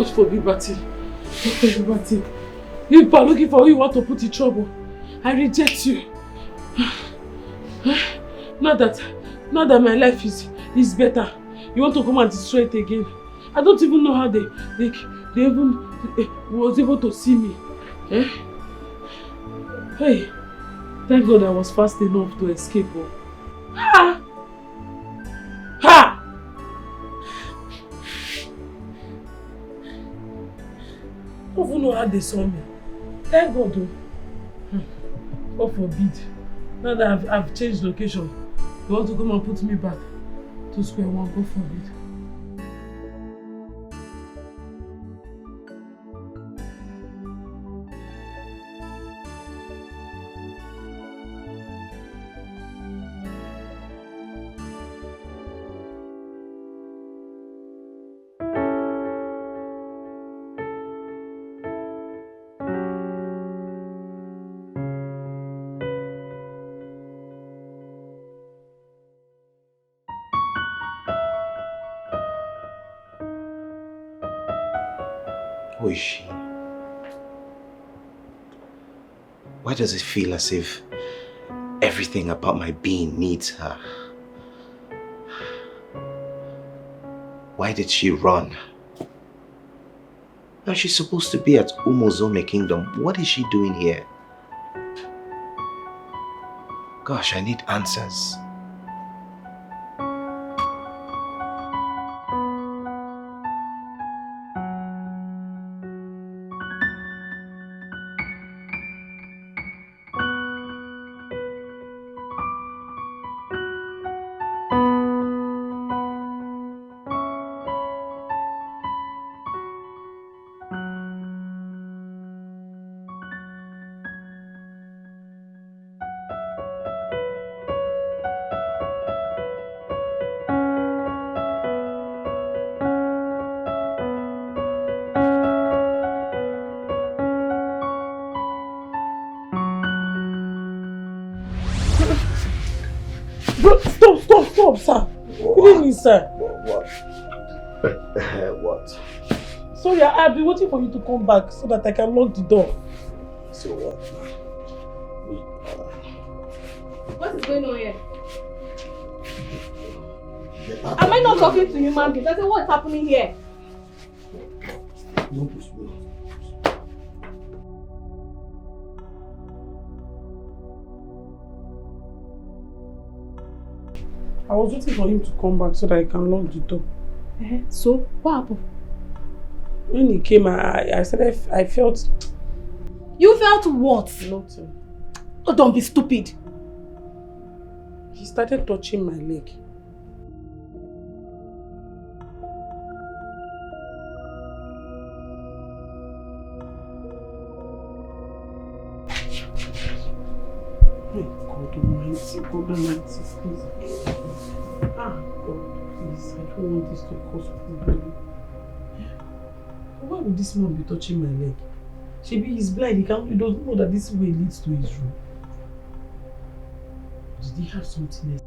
God forbid, Bati. God forbid, Bati. You are looking for who you want to put in trouble. I reject you. Now that my life is better, you want to come and destroy it again. I don't even know how they even was able to see me. Eh? Hey, thank God I was fast enough to escape. Ha! Ha! I don't even know how they saw me. Thank God though. God forbid. Now that I've changed location, you want to come and put me back to square one. God forbid. Who is she? Why does it feel as if everything about my being needs her? Why did she run? Now she's supposed to be at Umozome Kingdom. What is she doing here? Gosh, I need answers. Stop, sir. Good evening, sir. What? Sorry, I've been waiting for you to come back so that I can lock the door. So what? What is going on here? Am I not talking to human beings? I said, what's happening here? Don't push me. I was waiting for him to come back so that I can lock the door. So, what happened? When he came, I said I felt... You felt what? Nothing. Oh, don't be stupid. He started touching my leg. God Almighty, please. God, please. I don't want this to cause problem. Why would this man be touching my leg? Shebi, he's blind. He doesn't know that this way leads to his room. Did he have something else?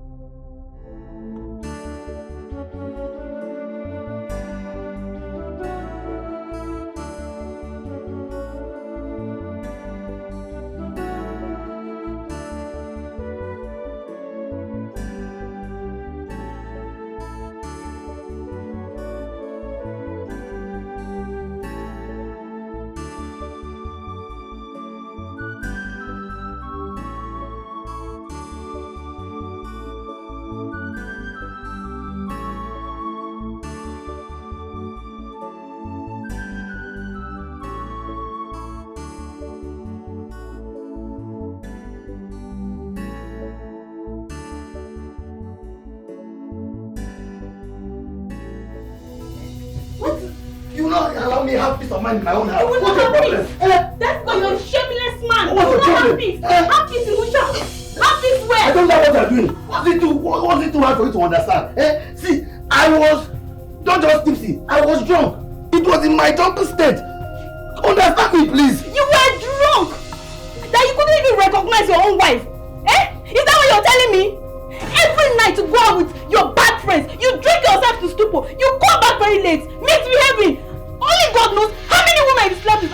Have peace of mind in my own house. You will not have peace. That's because you're a shameless man. You will not have peace. Have peace in which house? Have peace where? I don't know what you're doing. What's it too hard for you to understand? See, I was not just tipsy. I was drunk. It was in my drunken state. Understand me, please. You were drunk. That you couldn't even recognize your own wife. Is that what you're telling me? Every night you go out with your bad friends. You drink yourself to stupor. You come back very late. Misbehaving. Only God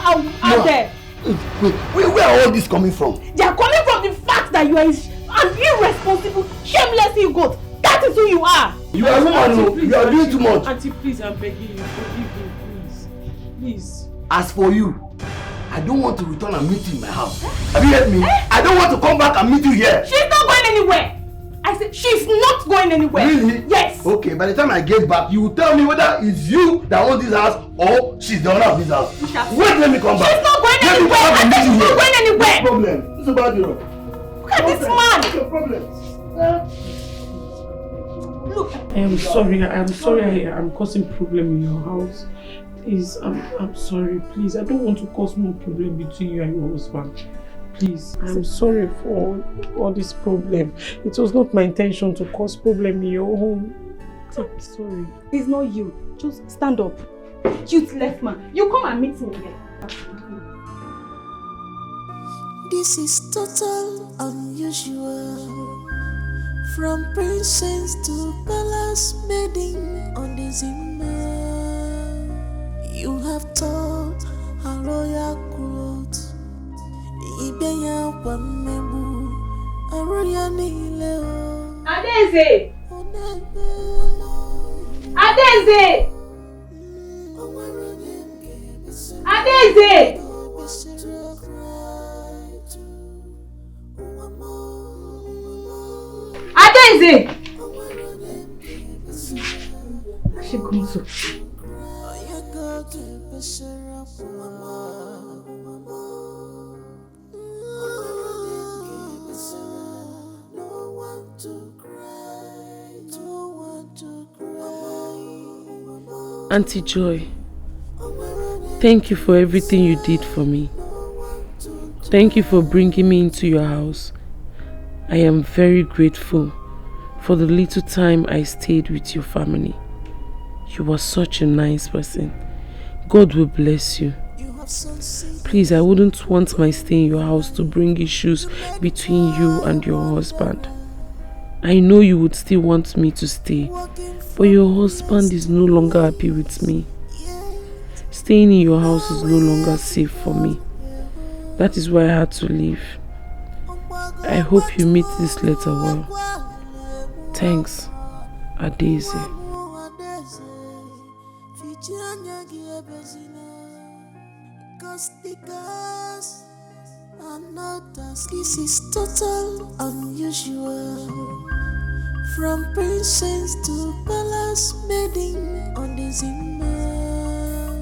out there. Wait, where are all this coming from? They are coming from the fact that you are an irresponsible, shameless ego. That is who you are. You are woman, you are doing too much. Auntie, please, I'm begging you, forgive me, please. Please. As for you, I don't want to return and meet you in my house. Have you heard me? I don't want to come back and meet you here. She's not going anywhere. I said she's not going anywhere. Really? Yes. Okay, by the time I get back, you will tell me whether it's you that owns this house or she's the owner of this house. Wait, let me come back. She's not going anywhere. I said she's not going anywhere. No problem. It's about you. Look at this man. What's your problem? Look. I'm sorry I'm causing problem in your house. Please, I'm sorry, please. I don't want to cause more problem between you and your husband. Please, I'm sorry for all this problem. It was not my intention to cause problem in your home. I'm sorry. It's not you. Just stand up. Useless man. You come and meet me here. This is total unusual. From princess to palace maiden on the Zimmer. You have taught a royal clothes. Ibenya Wamebu, a royal Nileo. Adeze! Adeze! Adeze! Adeze! She comes up. Auntie Joy, thank you for everything you did for me. Thank you for bringing me into your house. I am very grateful for the little time I stayed with your family. You were such a nice person. God will bless you. Please, I wouldn't want my stay in your house to bring issues between you and your husband. I know you would still want me to stay, but your husband is no longer happy with me. Staying in your house is no longer safe for me. That is why I had to leave. I hope you meet this letter well. Thanks, Adeze. This is total unusual. From princess to palace maiden on the Zimmer.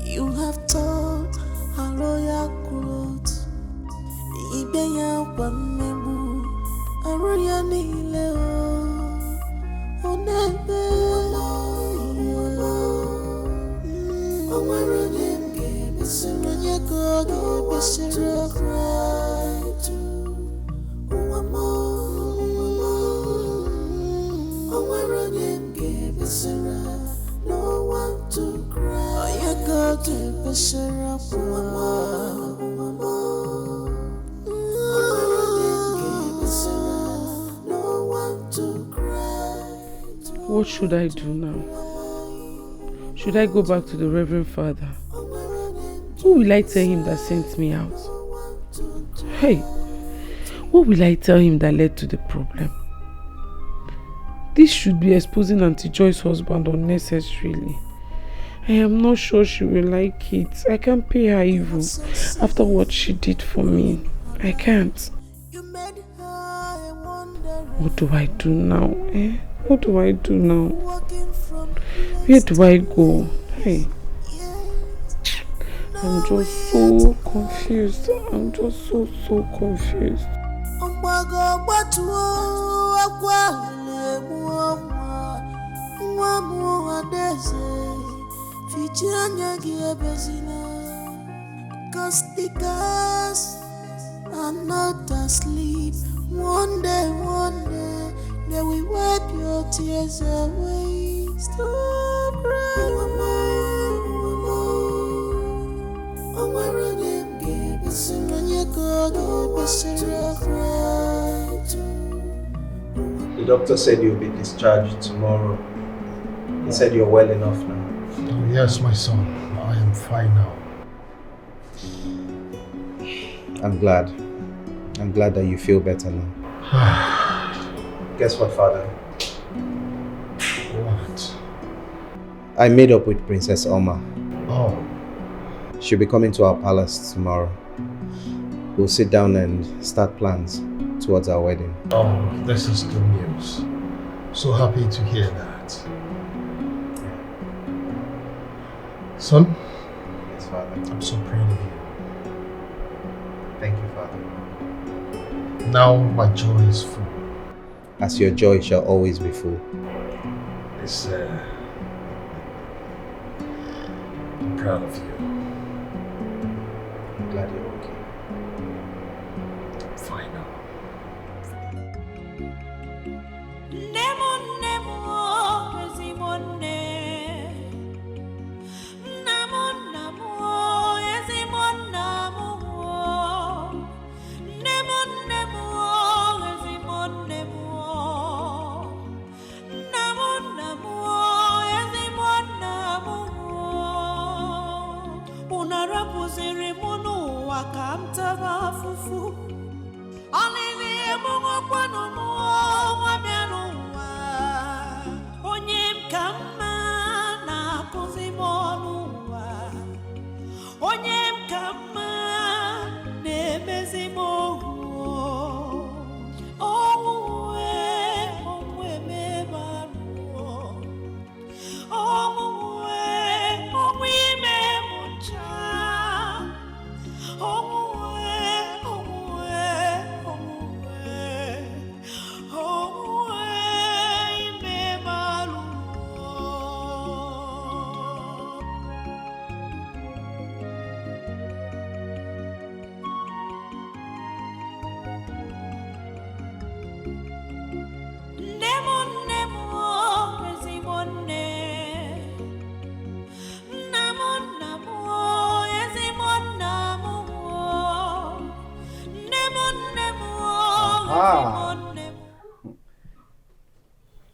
You have taught a royal clothes. Ibenya Wamebu, a royal Nileo. Onebe, no one to cry. You go to Bishara. No one to cry. What should I do now? Should I go back to the Reverend Father? Who will I tell him that sent me out? Hey, what will I tell him that led to the problem? This should be exposing Auntie Joy's husband unnecessarily. I am not sure she will like it. I can't pay her evil after what she did for me. I can't. What do I do now? What do I do now? Where do I go? Hey. I'm just so confused. I'm just so confused. Cause the girls are not asleep. One day, they will wipe your tears away. Stop crying, The doctor said you'll be discharged tomorrow. He said you're well enough now. Yes, my son. I am fine now. I'm glad. I'm glad that you feel better now. Guess what, Father? What? I made up with Princess Oma. Oh. She'll be coming to our palace tomorrow. We'll sit down and start plans towards our wedding. Oh, this is good news. So happy to hear that. Son? Yes, Father. I'm so proud of you. Thank you, Father. Now my joy is full. As your joy shall always be full. I'm proud of you. I'm glad you're okay. I'm fine now.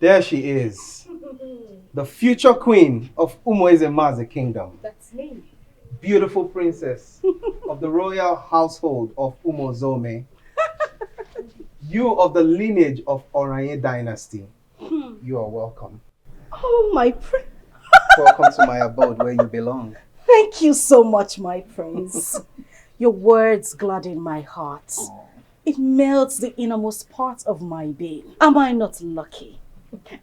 There she is. The future queen of Umoezemaze Kingdom. That's me. Beautiful princess of the royal household of Umozome. You of the lineage of Oranye dynasty. You are welcome. Oh, my prince. Welcome to my abode where you belong. Thank you so much, my prince. Your words gladden my heart. It melts the innermost part of my being. Am I not lucky?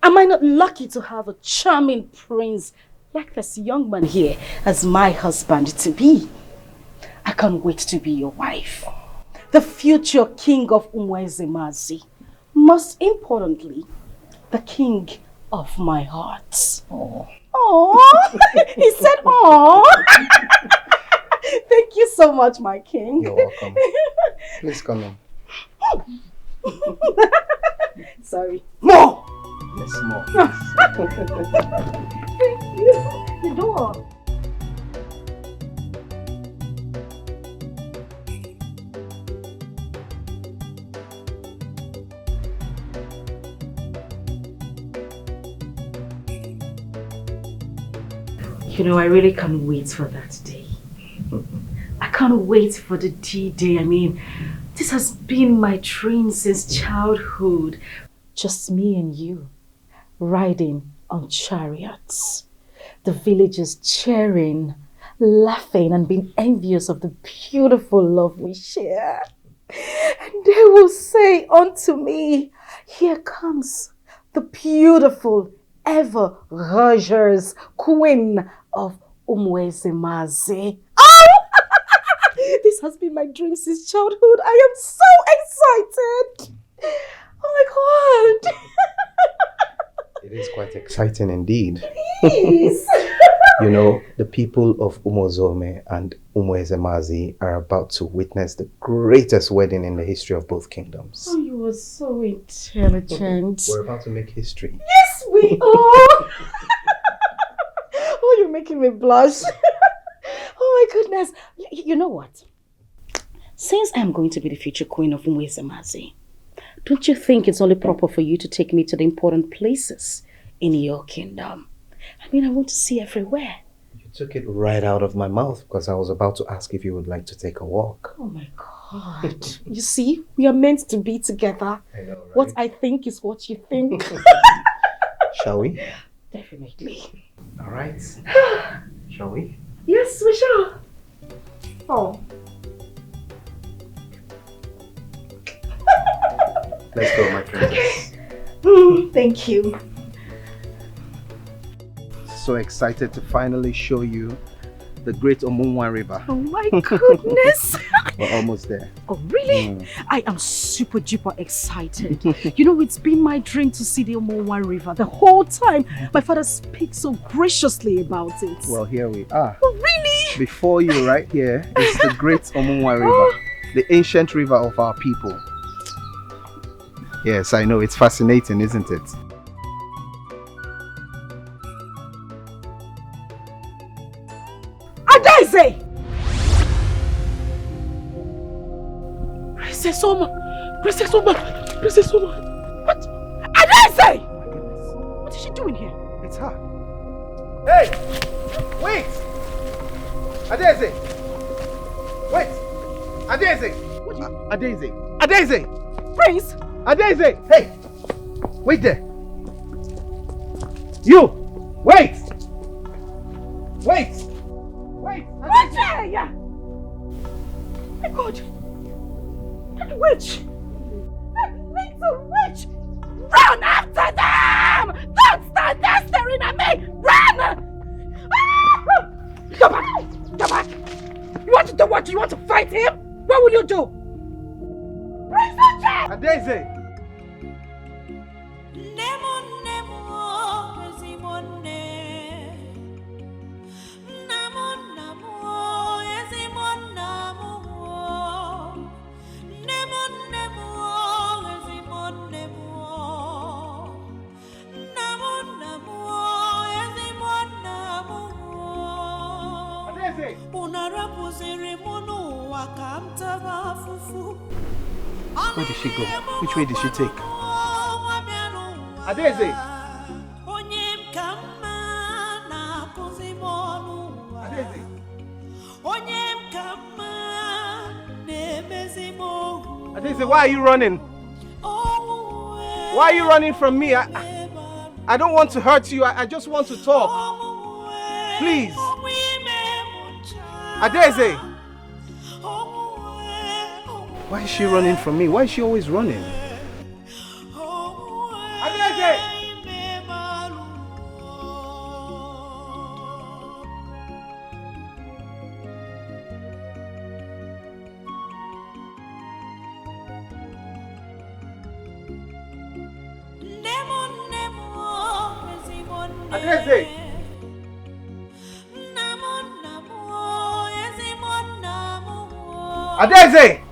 Am I not lucky to have a charming prince like this young man here as my husband-to-be? I can't wait to be your wife. The future king of Umoezemaze. Most importantly, the king of my heart. Oh. Aww. He said aww. Thank you so much, my king. You're welcome. Please come in. Sorry. More! Yes, more. Thank you. The door. You know, I really can't wait for that day. I can't wait for the D-Day. I mean, this has been my dream since childhood. Just me and you, riding on chariots. The villagers cheering, laughing and being envious of the beautiful love we share. And they will say unto me, here comes the beautiful ever Rogers, queen of Umoezemaze. Oh! This has been my dream since childhood. I am so excited. Oh my God. It is quite exciting indeed. Please. You know, the people of Umozome and Umoezemaze are about to witness the greatest wedding in the history of both kingdoms. Oh, you are so intelligent. We're about to make history. Yes, we are. Oh, you're making me blush. Oh my goodness. You know what? Since I'm going to be the future queen of Umoezemaze, don't you think it's only proper for you to take me to the important places in your kingdom? I mean, I want to see everywhere. You took it right out of my mouth because I was about to ask if you would like to take a walk. Oh my God. God, you see, we are meant to be together. I know, right? What I think is what you think. Shall we? Definitely. All right. Shall we? Yes, we shall. Oh. Let's go, my princess. Okay. Thank you. So excited to finally show you the great Umenwa River. Oh my goodness. We're almost there. Oh really? I am super duper excited. You know, it's been my dream to see the Umenwa River the whole time. My father speaks so graciously about it. Well, here we are. Oh really? Before you, right here, is the great Umenwa River, the ancient river of our people. Yes, I know, it's fascinating, isn't it? Adaeze! Princess Oma! Princess Oma! Princess Oma! What? Adaeze! Oh my goodness. What is she doing here? It's her. Hey! Wait! Adaeze! Wait! Adaeze! Adaeze! Adaeze! Prince! Adaeze! Hey! Wait there! You! Wait! Wait! Wait! Adaeze! Yeah. My God! That witch! That little witch! Run after them! Don't stand there staring at me! Run! Ah! Go back! Go back! You want to do what? You want to fight him? What will you do? Prince Uche! Adaeze! Where did she go? Which way did she take? Adaeze! Adaeze, why are you running? Why are you running from me? I don't want to hurt you. I just want to talk. Please. Adaeze! Why is she running from me? Why is she always running? Adaeze! Adaeze! Adaeze!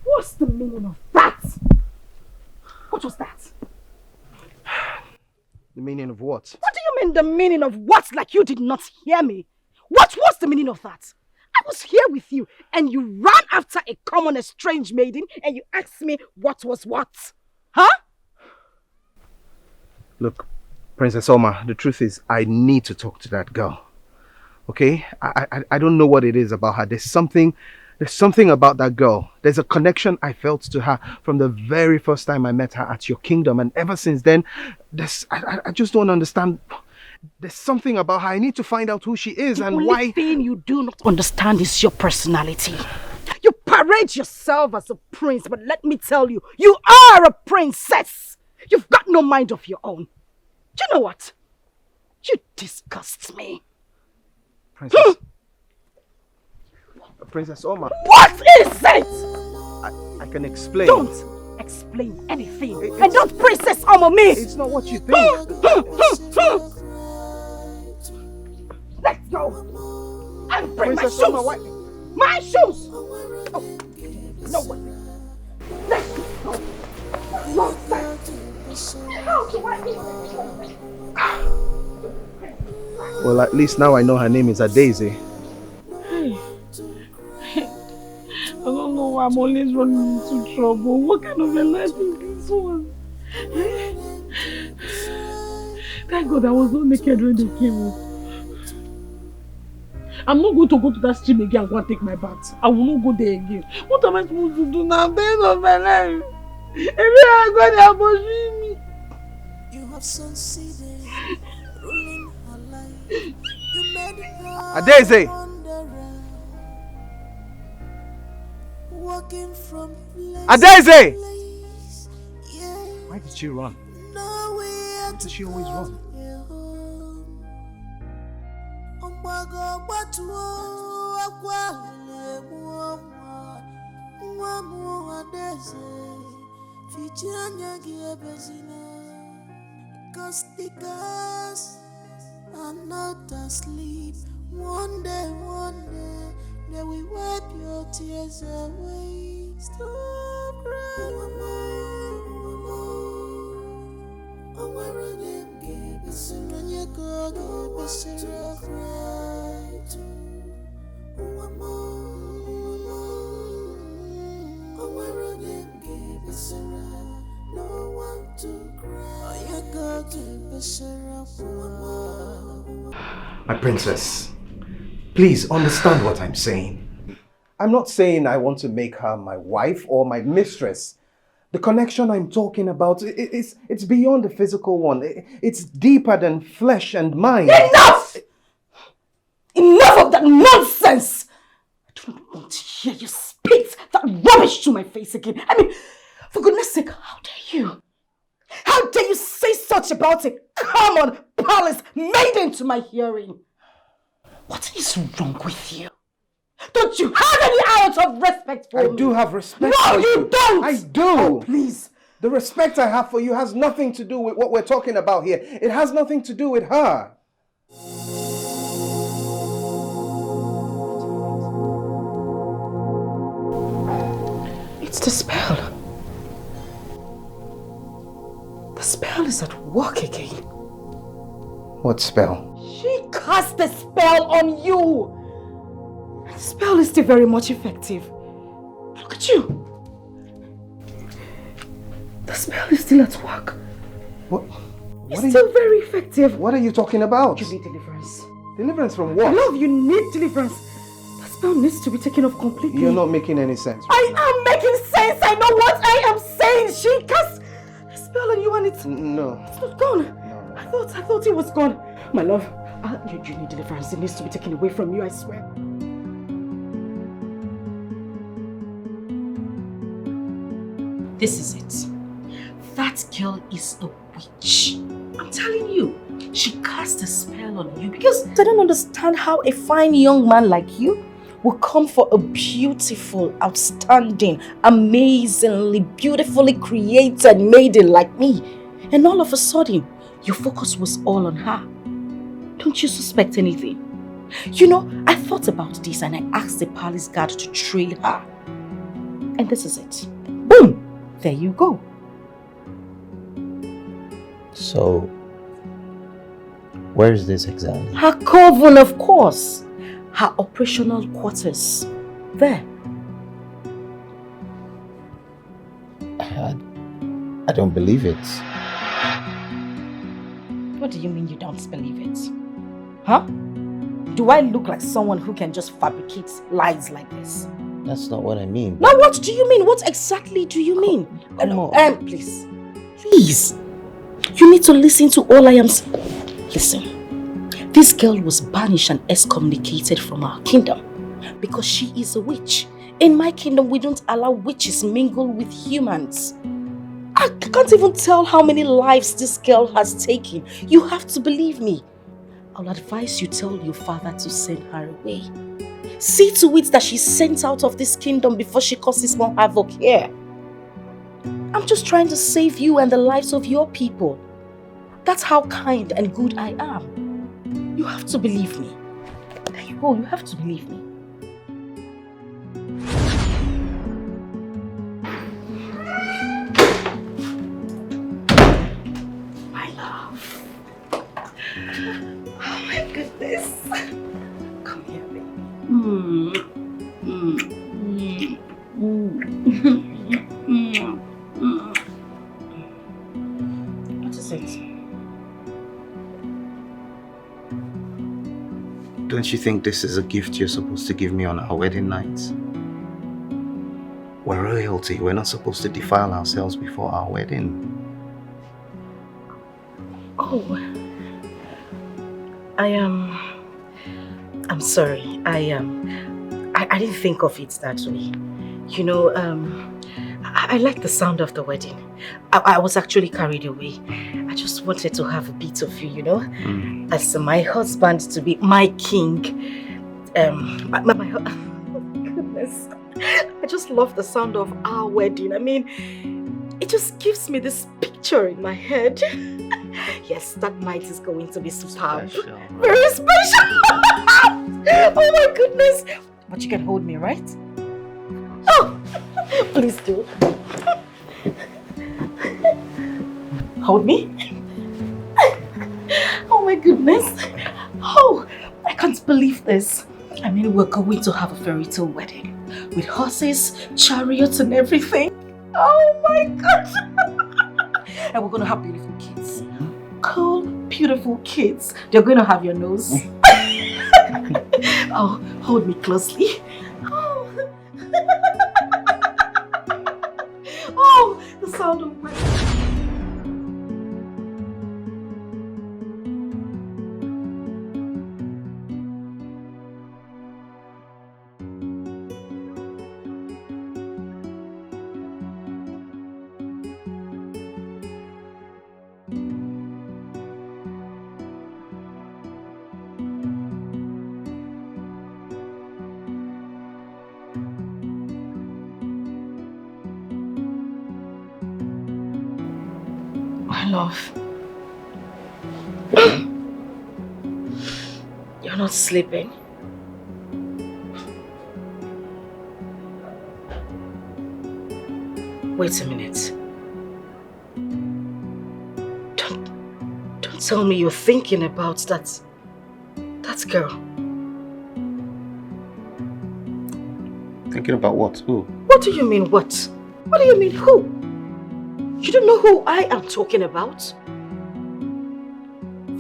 What's the meaning of that? What was that? The meaning of what? What do you mean the meaning of what? Like you did not hear me? What was the meaning of that? I was here with you and you ran after a common estranged maiden and you asked me what was what? Huh? Look, Princess Oma, the truth is I need to talk to that girl. Okay? I don't know what it is about her. There's something about that girl. There's a connection I felt to her from the very first time I met her at your kingdom. And ever since then, I just don't understand. There's something about her. I need to find out who she is and why. The only thing you do not understand is your personality. You parade yourself as a prince, but let me tell you, you are a princess. You've got no mind of your own. Do you know what? You disgust me. Princess Oma. What is it? I can explain. Don't explain anything. And don't Princess Oma me. It's not what you think. Let's Go. And bring Princess my Oma, shoes. why? My shoes. Oh, no way. Let's go. Lost that. How do I even? Well, at least now I know her name is Adaeze. Hey. I don't know why I'm always running into trouble. What kind of a life is this one? Thank God I was not naked when they came home. I'm not going to go to that stream again and go and take my bath. I will not go there again. What am I supposed to do now? At the end of my life. Every I go there, I'm me. You have succeeded, ruling her life. You made her Adaeze! walking from place Adaeze! to place. Yeah. Why did she run? Why does she always run? Cause the girls are not asleep. One day, they will wipe your tears away. Stop crying, mama. Oh, where are them? Give us a run, you go, give us a cry too. Oh, mama. Oh, where are them? Give us a run. No one to cry. Oh, you go, give us a run. My princess, please understand what I'm saying. I'm not saying I want to make her my wife or my mistress. The connection I'm talking about, it's beyond the physical one. It's deeper than flesh and mind. Enough! Enough of that nonsense! I do not want to hear you spit that rubbish to my face again. I mean, for goodness sake, how dare you? How dare you say such about a common palace maiden to my hearing? What is wrong with you? Don't you have any ounce of respect for me? I do have respect no, for you. No, you don't! I do! Oh, please. The respect I have for you has nothing to do with what we're talking about here. It has nothing to do with her. It's the spell. The spell is at work again. What spell? She cast the spell on you. The spell is still very much effective. Look at you. The spell is still at work. What? It's still very effective. What are you talking about? You need deliverance. Deliverance from what? Love, you need deliverance. The spell needs to be taken off completely. You're not making any sense. I am making sense. I know what I am saying. She cast the spell on you and it's not gone. No. I thought it was gone. My love, you need deliverance. It needs to be taken away from you, I swear. This is it. That girl is a witch. I'm telling you. She cast a spell on you because I don't understand how a fine young man like you will come for a beautiful, outstanding, amazingly, beautifully created maiden like me. And all of a sudden, your focus was all on her. Don't you suspect anything? You know, I thought about this and I asked the palace guard to trail her. And this is it. Boom! There you go. So, where is this exactly? Her coven, of course. Her operational quarters. There. I don't believe it. What do you mean you don't believe it? Huh? Do I look like someone who can just fabricate lies like this? That's not what I mean. Now what do you mean? What exactly do you mean? Come on. Please. Please. You need to listen to all I am saying. Listen. This girl was banished and excommunicated from our kingdom because she is a witch. In my kingdom, we don't allow witches mingle with humans. I can't even tell how many lives this girl has taken. You have to believe me. I'll advise you tell your father to send her away. See to it that she's sent out of this kingdom before she causes more havoc here. I'm just trying to save you and the lives of your people. That's how kind and good I am. You have to believe me. you go. You have to believe me. My love. Oh my goodness. Come here, baby. What is it? Don't you think this is a gift you're supposed to give me on our wedding night? We're royalty. We're not supposed to defile ourselves before our wedding. Oh, I'm sorry. I didn't think of it that way. You know, I like the sound of the wedding. I was actually carried away. I just wanted to have a bit of you, you know, as my husband to be, my king. Goodness, I just love the sound of our wedding. I mean, it just gives me this picture in my head. Yes, that night is going to be superb. Special. Very special. Oh my goodness. But you can hold me, right? Oh, please do. Hold me. Oh my goodness. Oh, I can't believe this. I mean, we're going to have a fairy tale wedding with horses, chariots and everything. Oh my God. And we're going to have beautiful kids. Cool, beautiful kids. They're going to have your nose. Oh, hold me closely. Oh, oh, the sound of my... My love. You're not sleeping. Wait a minute. Don't tell me you're thinking about that girl. Thinking about what? Who? What do you mean what? What do you mean who? You don't know who I am talking about?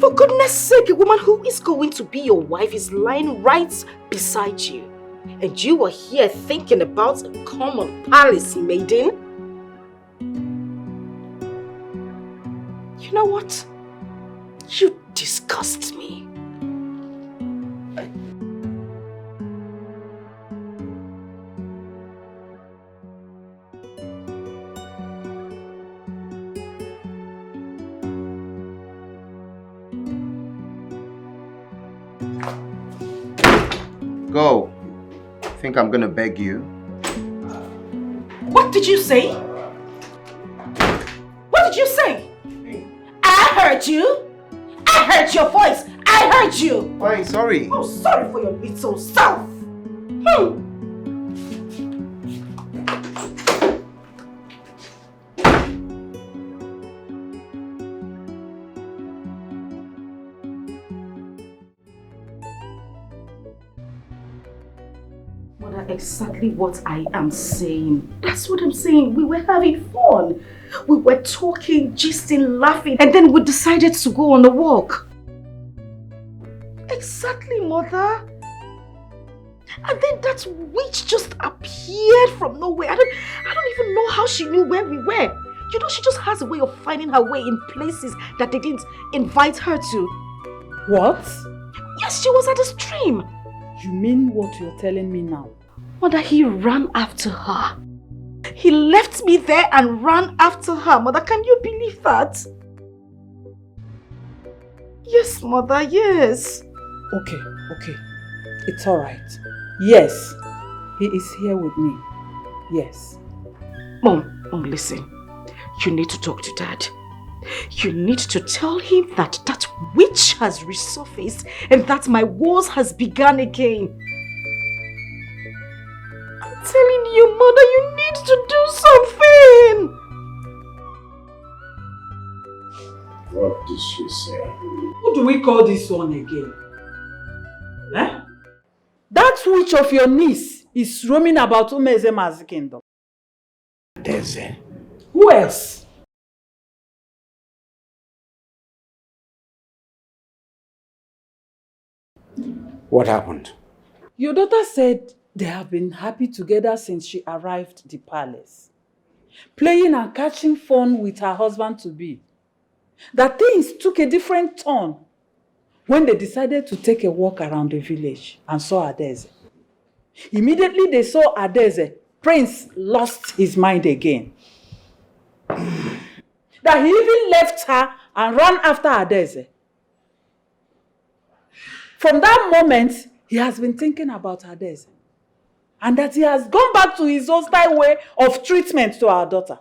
For goodness sake, a woman who is going to be your wife is lying right beside you. And you are here thinking about a common palace maiden? You know what? You disgust me. Go. Think I'm gonna beg you? What did you say? What did you say? I heard you. I heard your voice. I heard you. Fine, sorry. Oh, sorry for your little self. Mother, exactly what I am saying. That's what I'm saying. We were having fun. We were talking, gisting, laughing, and then we decided to go on a walk. Exactly, Mother. And then that witch just appeared from nowhere. I don't even know how she knew where we were. You know, she just has a way of finding her way in places that they didn't invite her to. What? Yes, she was at the stream. You mean what you're telling me now? Mother, he ran after her. He left me there and ran after her. Mother, can you believe that? Yes, Mother, yes. Okay. It's alright. Yes, he is here with me. Yes. Mom, listen. You need to talk to Dad. You need to tell him that that witch has resurfaced and that my wars has begun again. I'm telling you, Mother, you need to do something. What did she say? Who do we call this one again? Eh? That witch of your niece is roaming about Umezema's kingdom. Adeze. Who else? What happened? Your daughter said they have been happy together since she arrived at the palace. Playing and catching fun with her husband-to-be. That things took a different turn when they decided to take a walk around the village and saw Adeze. Immediately they saw Adeze, Prince lost his mind again. That he even left her and ran after Adeze. From that moment, he has been thinking about Adeze. And that he has gone back to his hostile way of treatment to our daughter.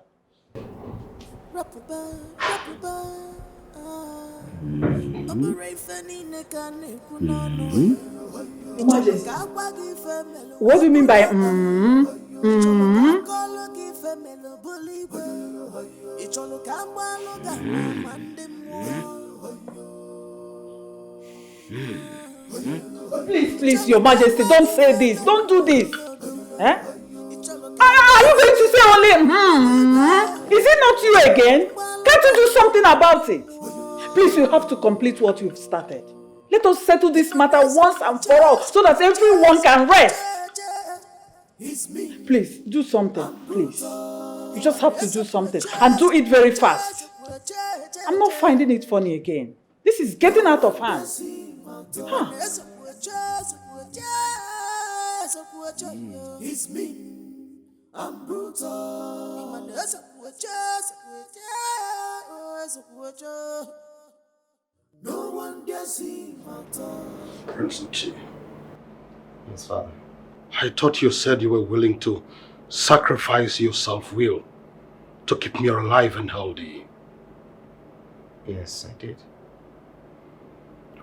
Majesty, what do you mean by Please, Your Majesty, don't say this. Don't do this. Eh? Are you going to say only Is it not you again? Can't you do something about it? Please, you have to complete what you've started. Let us settle this matter once and for all so that everyone can rest. Please, do something, please. You just have to do something and do it very fast. I'm not finding it funny again. This is getting out of hand. Huh. It's me. I'm brutal. No one gets him at all. Prince Uchi, Yes, Father. I thought you said you were willing to sacrifice your self-will to keep me alive and healthy. Yes, I did.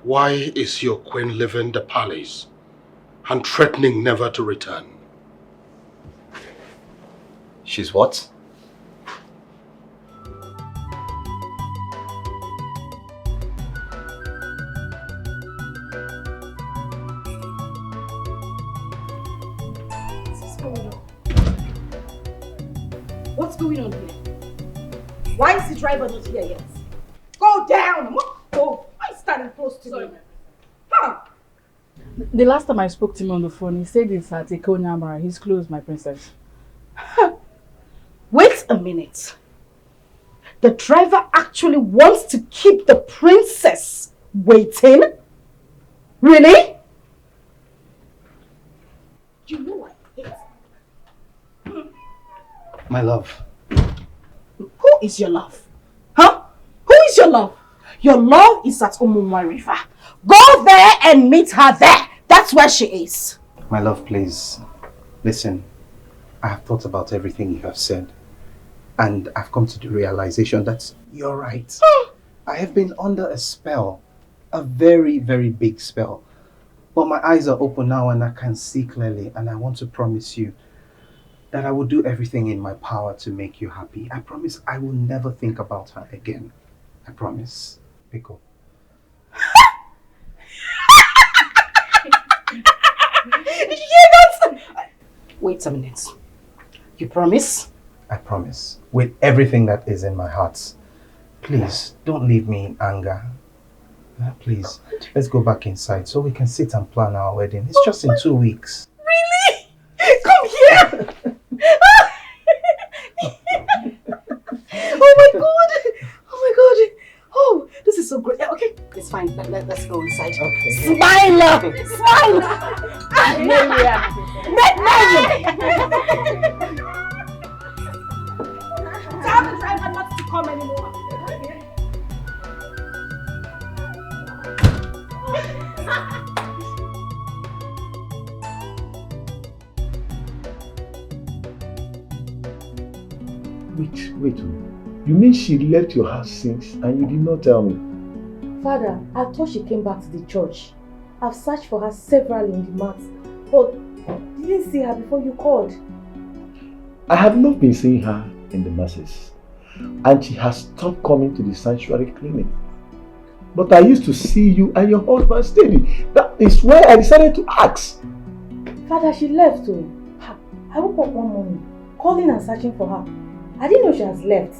Why is your queen leaving the palace and threatening never to return? She's what? What's going on here? Why is the driver not here yet? Go down! Go! Why is standing close to me? Huh? The last time I spoke to him on the phone, he said it's at Ekene Umenwa. He's closed, my princess. Wait a minute. The driver actually wants to keep the princess waiting? Really? You know I hate. My love. Who is your love? Huh? Who is your love? Your love is at Umenwa River. Go there and meet her there. That's where she is. My love, please. Listen, I have thought about everything you have said. And I've come to the realization that you're right. I have been under a spell. A very, very big spell. But my eyes are open now and I can see clearly. And I want to promise you that I will do everything in my power to make you happy. I promise I will never think about her again. I promise. Pico. Wait a minute. You promise? I promise. With everything that is in my heart. Please, don't leave me in anger. Please, let's go back inside so we can sit and plan our wedding. It's just in 2 weeks. Really? Come here! Oh my god! Oh my god! Oh, this is so great. Yeah, okay, it's fine. Let's go inside. Okay. Smile! Smile! Tell the driver not to come anymore. Wait. You mean she left your house since and you did not tell me? Father, I thought she came back to the church. I've searched for her severally in the mass, but didn't see her before you called. I have not been seeing her in the masses, and she has stopped coming to the sanctuary clinic. But I used to see you and your husband steady. That is why I decided to ask. Father, she left too. I woke up one morning, calling and searching for her. I didn't know she has left.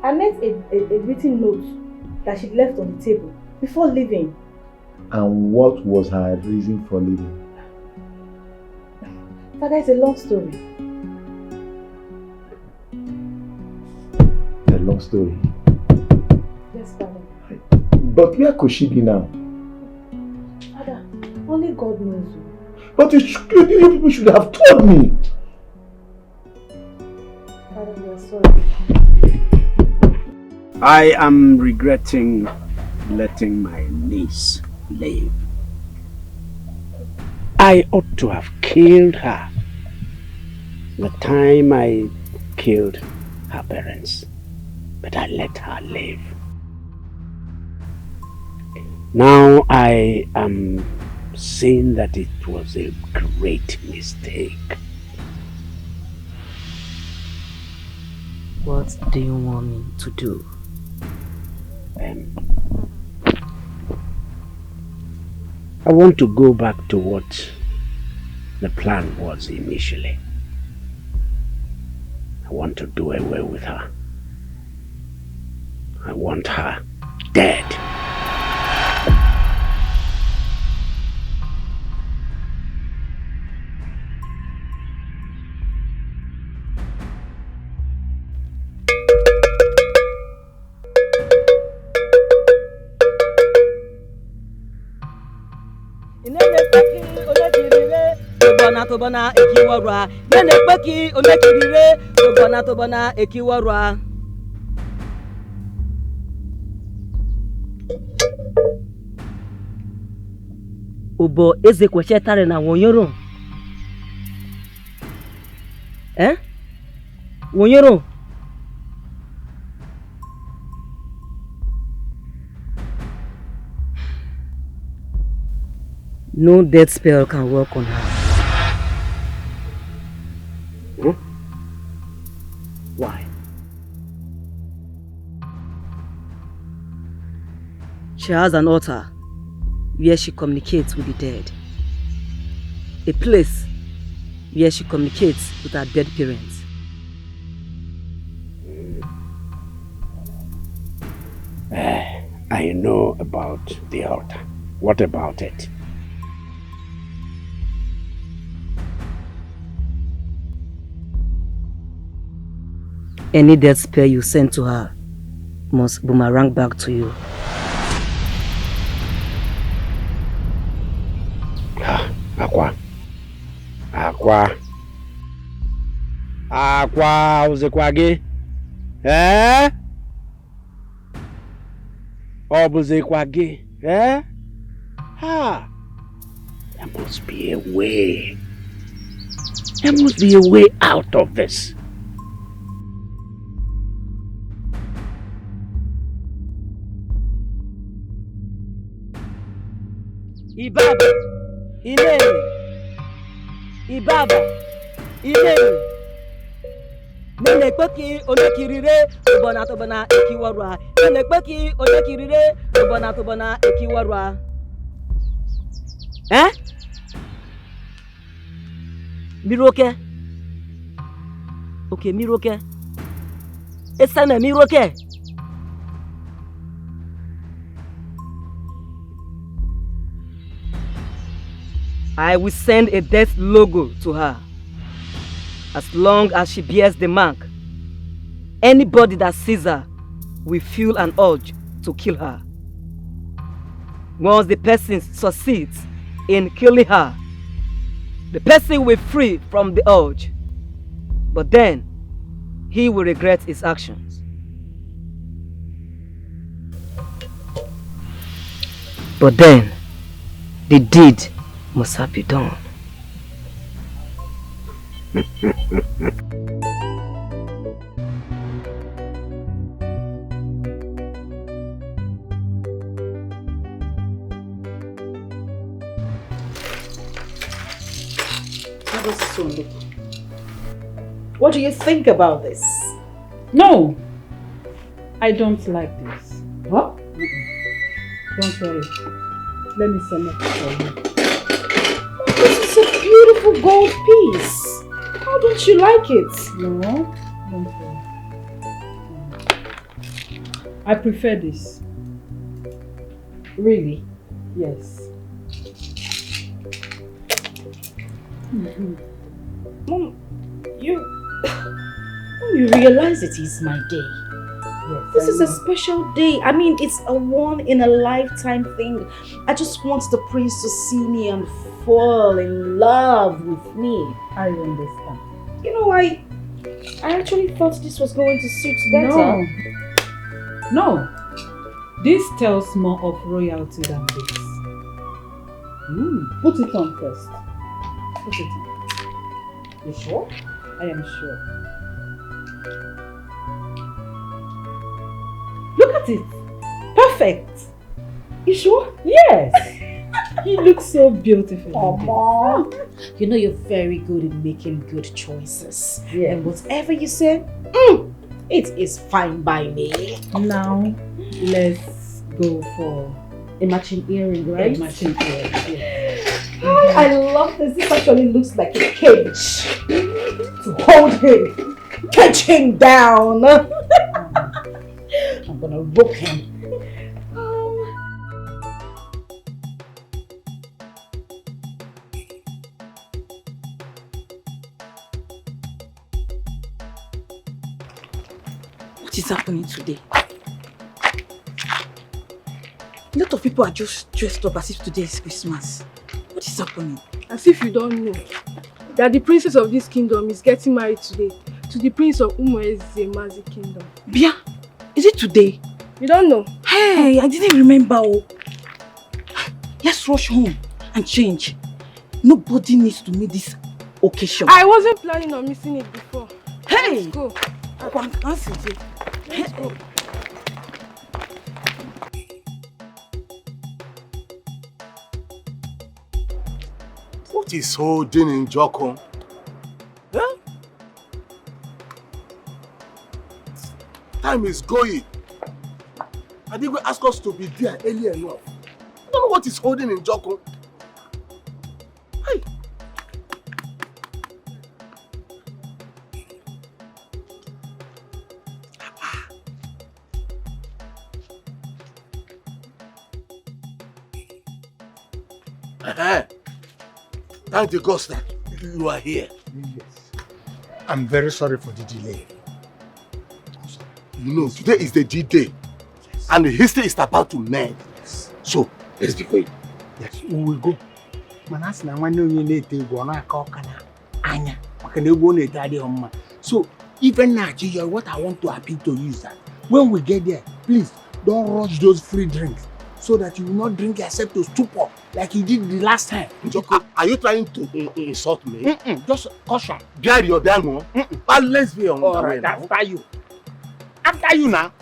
I met a written note that she left on the table before leaving. And what was her reason for leaving? Father, it's a long story. A long story? Yes, Father. But where could she be now? Father, only God knows. But you people should have told me. Father, we are sorry. I am regretting letting my niece live. I ought to have killed her the time I killed her parents, but I let her live. Now I am seeing that it was a great mistake. What do you want me to do? I want to go back to what the plan was initially. I want to do away with her. I want her dead. Tobana ekiwarwa nene peki onekirire tobana ekiwarwa Ubo eze kwechetare na wonyoro wonyoro No death spell can work on her. Why? She has an altar where she communicates with the dead. A place where she communicates with her dead parents. I know about the altar. What about it? Any death spell you send to her must boomerang back to you. Aqua uzekwage. Obuzekwage. There must be a way. There must be a way out of this. Ibaba, Inene, Ibaba, Inene. Nene kweki onekirire tobana ekiwarwa. Nene kweki onekirire tobana ekiwarwa. Miroke. Okay, Miroke. Esana Miroke. I will send a death logo to her. As long as she bears the mark, anybody that sees her will feel an urge to kill her. Once the person succeeds in killing her, the person will free from the urge, but then he will regret his actions. But then the deed must have been done. What's this one look? What do you think about this? No, I don't like this. What? Don't worry. Let me select it for you. This is a beautiful gold piece. How don't you like it? No, don't worry. I prefer this. Really? Yes. Mom, you realize it is my day. Yes. This is a special day. I mean, it's a one-in-a-lifetime thing. I just want the prince to see me and fall in love with me. I understand. You know, I actually thought this was going to suit better. No. This tells more of royalty than this. Put it on first. Put it on. You sure? I am sure. Look at it. Perfect. You sure? Yes. You look so beautiful. Mom. You know you're very good in making good choices. Yeah. And whatever you say, it is fine by me. Now, let's go for a matching earring, right? a matching earring. Yeah. I love this. This actually looks like a cage to hold him, catch him down. I'm gonna rope him. What is happening today? A lot of people are just dressed up as if today is Christmas. What is happening? As if you don't know that the princess of this kingdom is getting married today to the prince of Umueze's kingdom. Bia, is it today? You don't know? Hey, I didn't remember. Let's rush home and change. Nobody needs to meet this occasion. I wasn't planning on missing it before. Hey! Let's go. Let's go. What is holding in Joko? Huh? Time is going. I think we ask us to be there early enough. I don't know what is holding in Joko. Hey. Thank the gods that you are here. Yes. I'm very sorry for the delay. You know, today is the D-Day. Yes. And the history is about to mend. Yes. So, let's be going. Yes, we will go. So, even Nigeria, what I want to appeal to you is that when we get there, please don't rush those free drinks so that you will not drink yourself to stupor like you did the last time. Are you trying to insult me? Just caution. Bear your damn one. But let's be on the way. After you. After you now.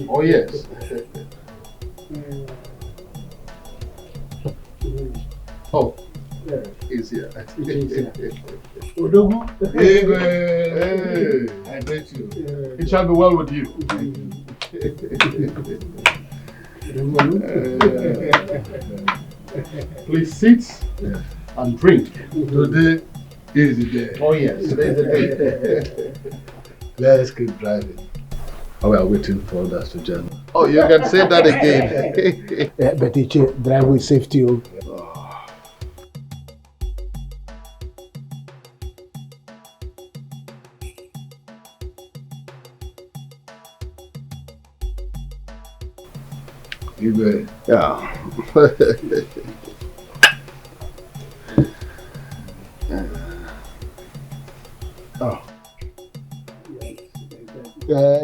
Oh, yes. Oh, he's here. Odogu. Hey, I bet you. It shall be well with you. Please sit and drink. Today is the day. Oh, yes, today's the day. Let's keep driving. We are waiting for others to join. Oh, you can say that again. But Iche, drive with safety. Oh. Igwe. Yeah. Oh.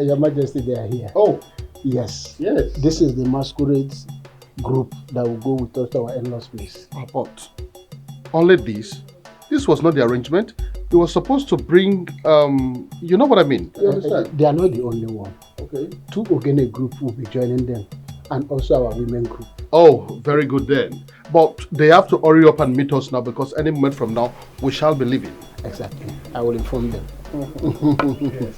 Your Majesty, they are here. Oh. Yes. Yes. This is the masquerade group that will go with us to our in-laws place. But only this. This was not the arrangement. He was supposed to bring, you know what I mean? You understand? They are not the only one. Okay. 2 Ekene group will be joining them, and also our women group. Oh, very good then. But they have to hurry up and meet us now because any moment from now, we shall be leaving. Exactly. I will inform them. Yes.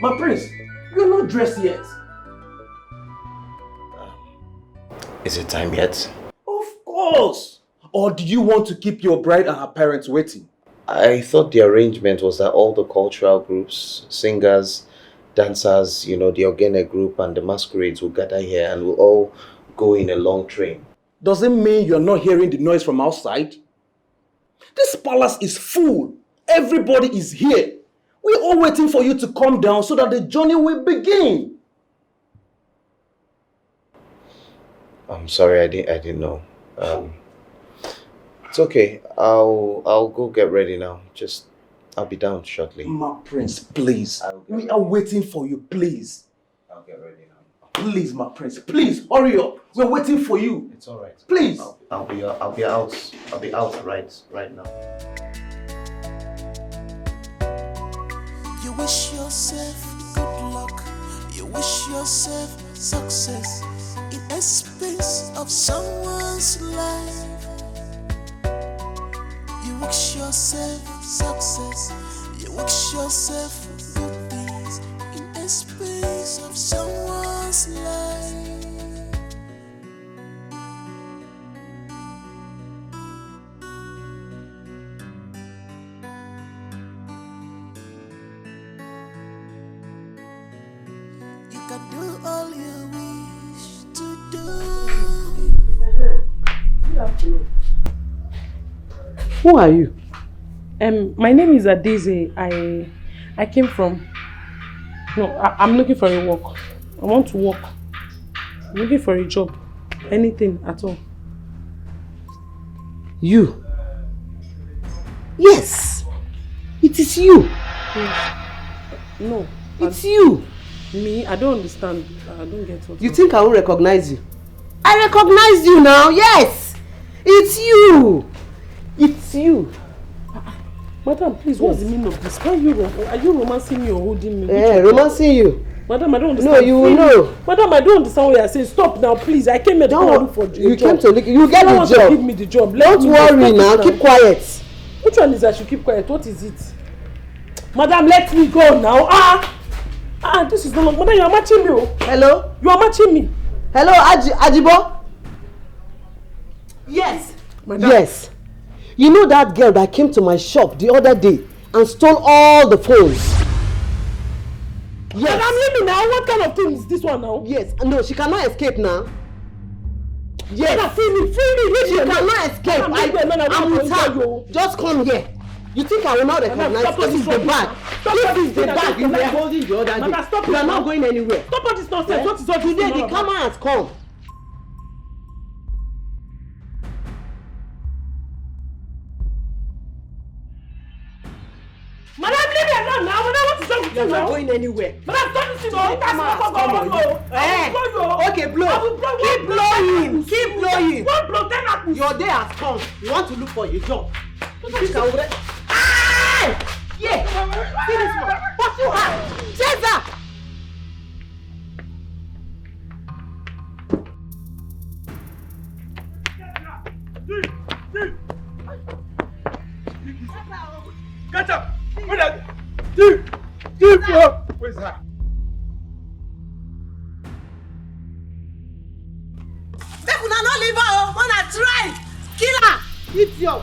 My prince, you're not dressed yet. Is it time yet? Of course. Or do you want to keep your bride and her parents waiting? I thought the arrangement was that all the cultural groups, singers, dancers, the Ekene group and the masquerades will gather here and we'll all go in a long train. Does it mean you're not hearing the noise from outside? This palace is full. Everybody is here. We're all waiting for you to come down so that the journey will begin. I'm sorry, I didn't know. It's okay. I'll go get ready now. I'll be down shortly. My prince, please. We are waiting for you, please. I'll get ready now. Please, my prince, please hurry up. We're waiting for you. It's all right. Please. I'll be out right now. You wish yourself good luck. You wish yourself success in a space of someone's life. You wish yourself success. You wish yourself good things in a space of someone's life. You can do all you wish to do. Good afternoon. Who are you? My name is Adeze. I came from... No, I'm looking for a work. I want to work. I'm looking for a job. Anything at all. You? Yes! It is you! Yes. No. It's you! Me? I don't understand. I don't get what You think I will recognize you? I recognize you now, yes! It's you! It's you! Madam, please, what's the meaning of this? Are you romancing me or holding me? Yeah, romancing you. Madam, I don't understand. No, you will know. Madam, I don't understand what you're saying. Stop now, please. I came here to look for a job. You came to look. You get the job. Give me the job. Don't worry now. Keep quiet. Which one is I should keep quiet? What is it? Madam, let me go now. This is no long. Madam, you are matching me. Hello? You are matching me. Hello, Ajibo? Yes. Madam. Yes. You know that girl that came to my shop the other day and stole all the phones? Yes. Madam, leave me now. What kind of thing is this one now? Yes. No, she cannot escape now. Yes. Madam, free me. She cannot escape. I'm with her. Just come here. You think I will not recognize this is the bag? This is the bag you were holding the other day. You are not going anywhere. Stop all this nonsense. What is all this? Today the camera has come. Madam, leave me alone now. Madam, what is wrong with you now? You are not going anywhere. Madam, stop this thing. Okay, blow. Keep blowing. Keep blowing. One blow, 10 apples. Your day has come. You want to look for your job. Yeah. See this one. Pursue her. Chase her. Catch up! Where's her? Make una not leave her. Wanna try. Kill her. Idiot.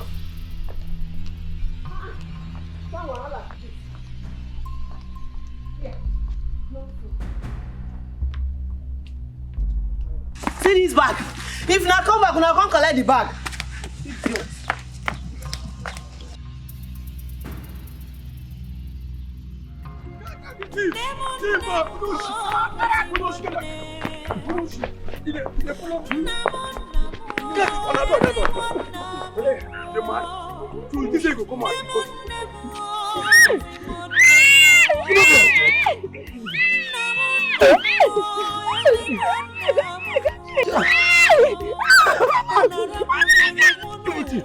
See this bag. If na come back, una come collect the bag. Idiot.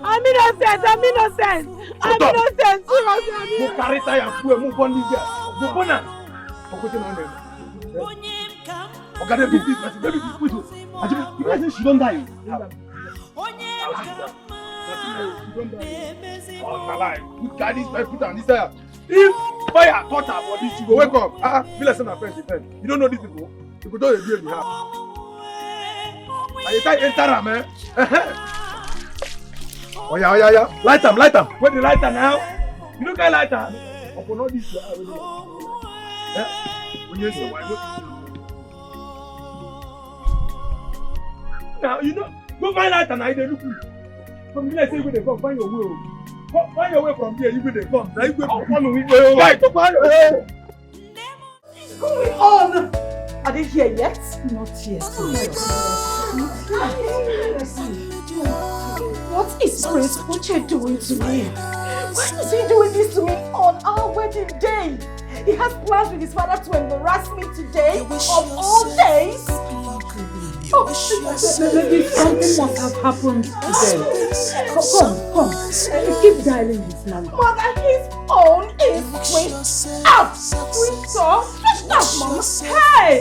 I'm innocent. Go carry tire and fuel, move on this girl. Go on her. Okay, baby, wait. You guys say she don't die. She don't die. Oh, my life. Good guy, this man put on this tire. If fire touch her body, she go wake up. Be like some friends defend. You don't know these people. You go do the deal you have. And you can't enter them, man. Oh yeah. Light them. Where the lighter now? You don't get lighter. Upon all this, now you know, go find lighter now. They look good. From here, say where they come. Find your way. Find your way from here. You will they come. Now you go follow me. Right, find your way. What's going on? Are they here yet? Not yet. What is Prince Uche doing to me? Why is he doing this to me on our wedding day? He has plans with his father to embarrass me today, of all days. Maybe something must have happened to them. Come. Keep dialing this number. Mother, his phone is switched off. Switched off, Mama. Hey!